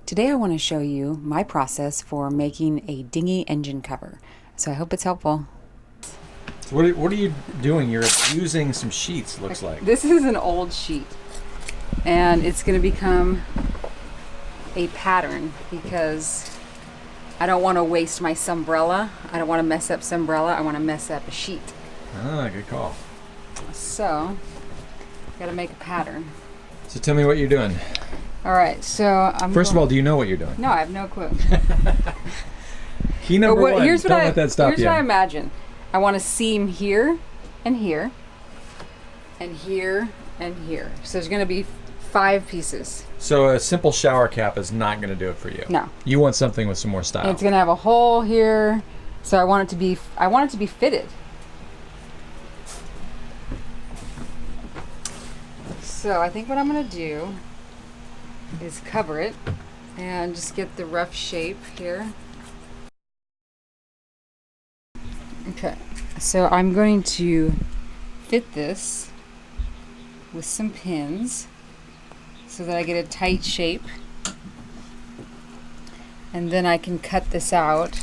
Today I want to show you my process for making a dinghy engine cover. So I hope it's helpful. So what are you doing? You're using some sheets, looks like. This is an old sheet and it's going to become a pattern because I don't want to waste my Sunbrella. I don't want to mess up Sunbrella. I want to mess up a sheet. Ah, good call. So, got to make a pattern. So tell me what you're doing. All right, so First of all, do you know what you're doing? No, I have no clue. Key number one, don't let that stop you. Here's what I imagine. I want a seam here and here and here and here. So there's going to be 5 pieces. So a simple shower cap is not going to do it for you. No. You want something with some more style. And it's going to have a hole here. So I want it to be fitted. So I think what I'm going to do is cover it and just get the rough shape here. Okay, so I'm going to fit this with some pins so that I get a tight shape, and then I can cut this out.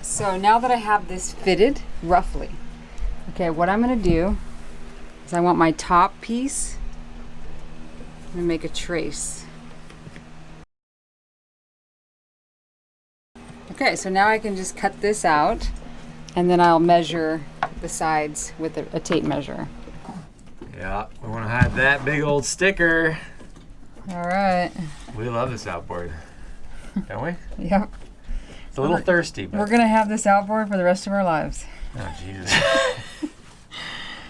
So now that I have this fitted roughly, okay, what I'm going to do is I want my top piece, I'm going to make a trace. Okay, so now I can just cut this out and then I'll measure the sides with a tape measure. Yeah, we want to hide that big old sticker. All right. We love this outboard, don't we? Yep. It's a little thirsty, but we're going to have this outboard for the rest of our lives. Oh, Jesus.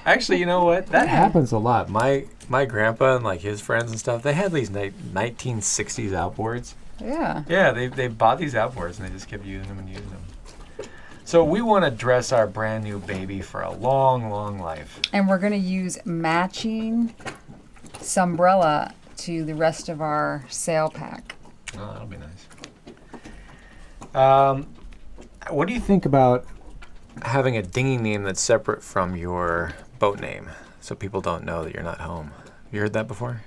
Actually, you know what? That happens a lot. My grandpa and like his friends and stuff, they had these 1960s outboards. Yeah. Yeah, they bought these outboards and they just kept using them and using them. So we want to dress our brand new baby for a long, long life. And we're going to use matching Sunbrella to the rest of our sail pack. Oh, that'll be nice. What do you think about having a dinghy name that's separate from your boat name so people don't know that you're not home? Have you heard that before?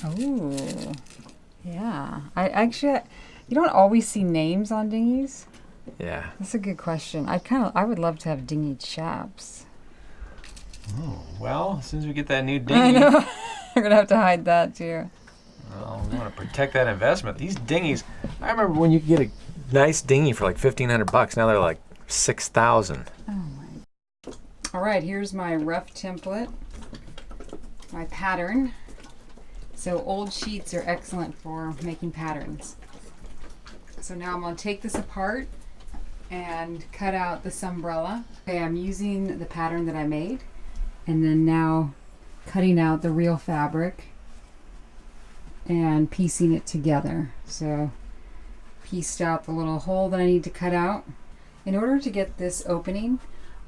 Oh. Yeah, you don't always see names on dinghies. Yeah, that's a good question. I would love to have dinghy chaps. Oh well, as soon as we get that new dinghy, I know. We're gonna have to hide that too. Well, we want to protect that investment. These dinghies, I remember when you could get a nice dinghy for like $1,500. Now they're like $6,000. Oh my! All right, here's my rough template, my pattern. So old sheets are excellent for making patterns. So now I'm going to take this apart and cut out the Sunbrella. Okay, I'm using the pattern that I made and then now cutting out the real fabric and piecing it together. So pieced out the little hole that I need to cut out. In order to get this opening,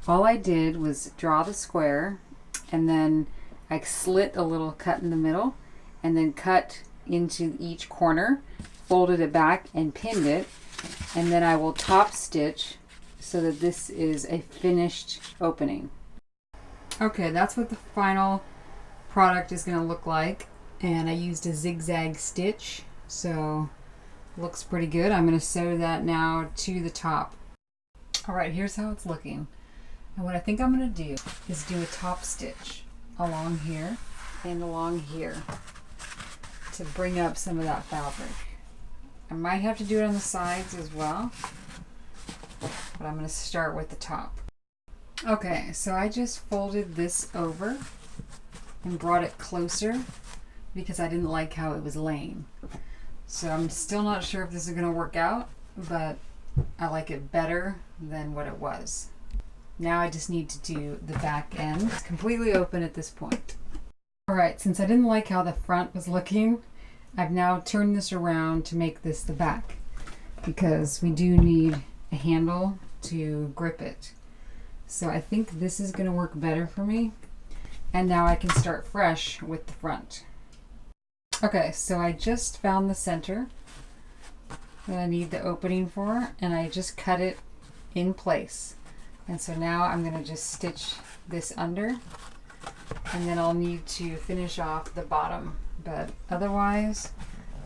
all I did was draw the square and then I slit a little cut in the middle and then cut into each corner, folded it back and pinned it, and then I will top stitch so that this is a finished opening. Okay, that's what the final product is going to look like, and I used a zigzag stitch, so looks pretty good. I'm going to sew that now to the top. All right, here's how it's looking. And what I think I'm going to do is do a top stitch along here and along here to bring up some of that fabric. I might have to do it on the sides as well, but I'm going to start with the top. Okay, so I just folded this over and brought it closer because I didn't like how it was laying. So I'm still not sure if this is going to work out, but I like it better than what it was. Now I just need to do the back end. It's completely open at this point. Alright, since I didn't like how the front was looking, I've now turned this around to make this the back because we do need a handle to grip it. So I think this is going to work better for me. And now I can start fresh with the front. Okay, so I just found the center that I need the opening for, and I just cut it in place. And so now I'm going to just stitch this under And then I'll need to finish off the bottom. But otherwise,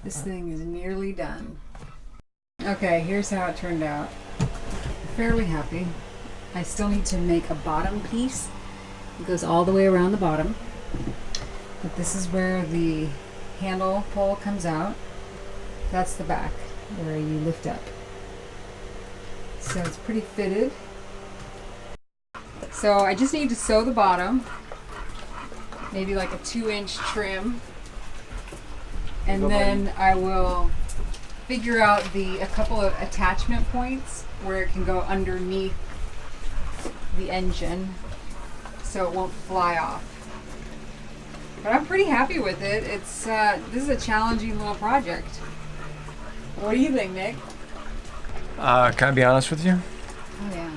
this thing is nearly done. Okay, here's how it turned out. Fairly happy. I still need to make a bottom piece. It goes all the way around the bottom. But this is where the handle pole comes out. That's the back, where you lift up. So it's pretty fitted. So I just need to sew the bottom. Maybe like a 2-inch trim. And then I will figure out a couple of attachment points where it can go underneath the engine so it won't fly off. But I'm pretty happy with it. It's this is a challenging little project. What do you think, Nick? Can I be honest with you? Oh yeah.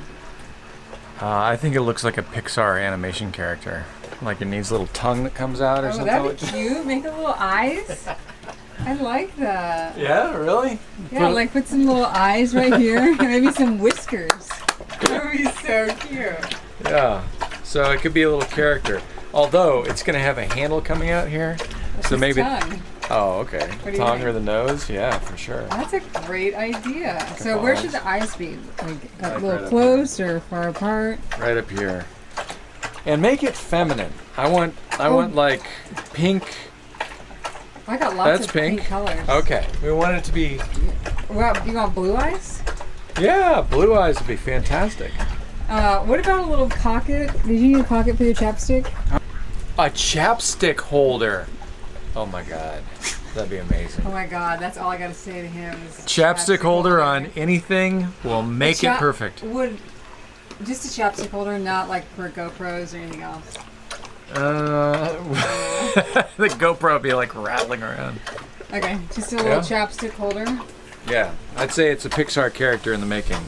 I think it looks like a Pixar animation character. Like it needs a little tongue that comes out or something. That'd be cute. Make it little eyes. I like that. Yeah, really? Yeah, like put some little eyes right here. Maybe some whiskers. That would be so cute. Yeah. So it could be a little character. Although it's going to have a handle coming out here. That's so his maybe. Tongue. Oh, okay. Tongue think? or the nose? Yeah, for sure. That's a great idea. So where should the eyes be? Like a Like little right up close or far apart? Right up here. And make it feminine. I want like pink. I got lots That's of pink. colors. Okay. We want it to be. Well, you want blue eyes? Yeah, blue eyes would be fantastic. What about a little pocket? Did you need a pocket for your chapstick? A chapstick holder. Oh my god. That'd be amazing. Oh my god, that's all I gotta say to him is Chapstick holder on anything will make it perfect. Just a chapstick holder, not like for GoPros or anything else. The GoPro would be like rattling around. Okay, just a little chapstick holder. Yeah, I'd say it's a Pixar character in the making.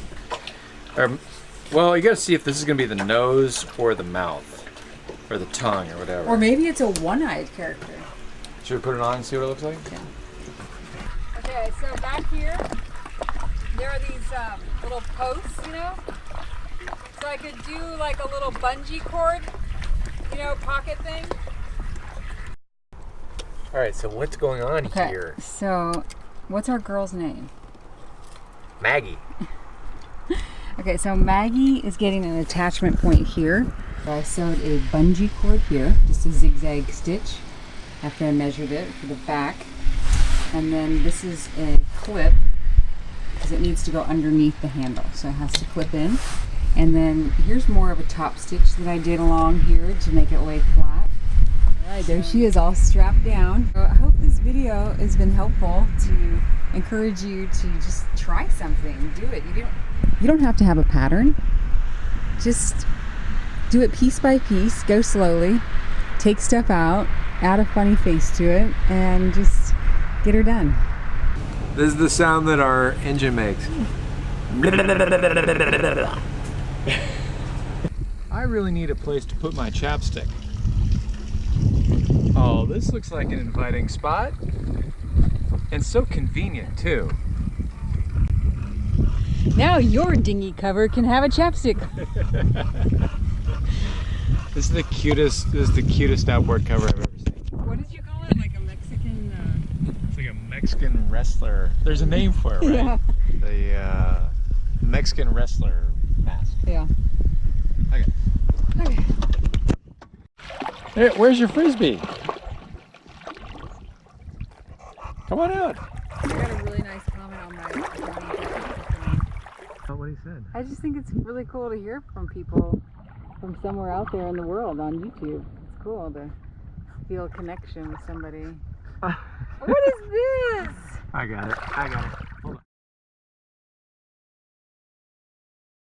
Well, you gotta see if this is gonna be the nose or the mouth, or the tongue or whatever. Or maybe it's a one-eyed character. Should we put it on and see what it looks like? Yeah. Okay, so back here, there are these little posts, you know? So I could do like a little bungee cord, you know, pocket thing. All right, so what's going on here? So what's our girl's name? Maggie. Okay, so Maggie is getting an attachment point here. I sewed a bungee cord here, just a zigzag stitch after I measured it for the back. And then this is a clip because it needs to go underneath the handle, so it has to clip in. And then here's more of a top stitch that I did along here to make it lay flat. All right, there she is, all strapped down. So I hope this video has been helpful to encourage you to just try something, do it. You don't have to have a pattern. Just do it piece by piece, go slowly, take stuff out, add a funny face to it, and just get her done. This is the sound that our engine makes. I really need a place to put my chapstick. Oh, this looks like an inviting spot. And so convenient too. Now your dinghy cover can have a chapstick. This is the cutest outboard cover I've ever seen. What did you call it? Like a Mexican? It's like a Mexican wrestler. There's a name for it, right? Yeah. The Mexican wrestler mask. Yeah. Okay. Okay. Hey, where's your frisbee? Come on out. I got a really nice comment on my Oh, what he said. I just think it's really cool to hear from people from somewhere out there in the world on YouTube. It's cool to feel a connection with somebody. What is this? I got it.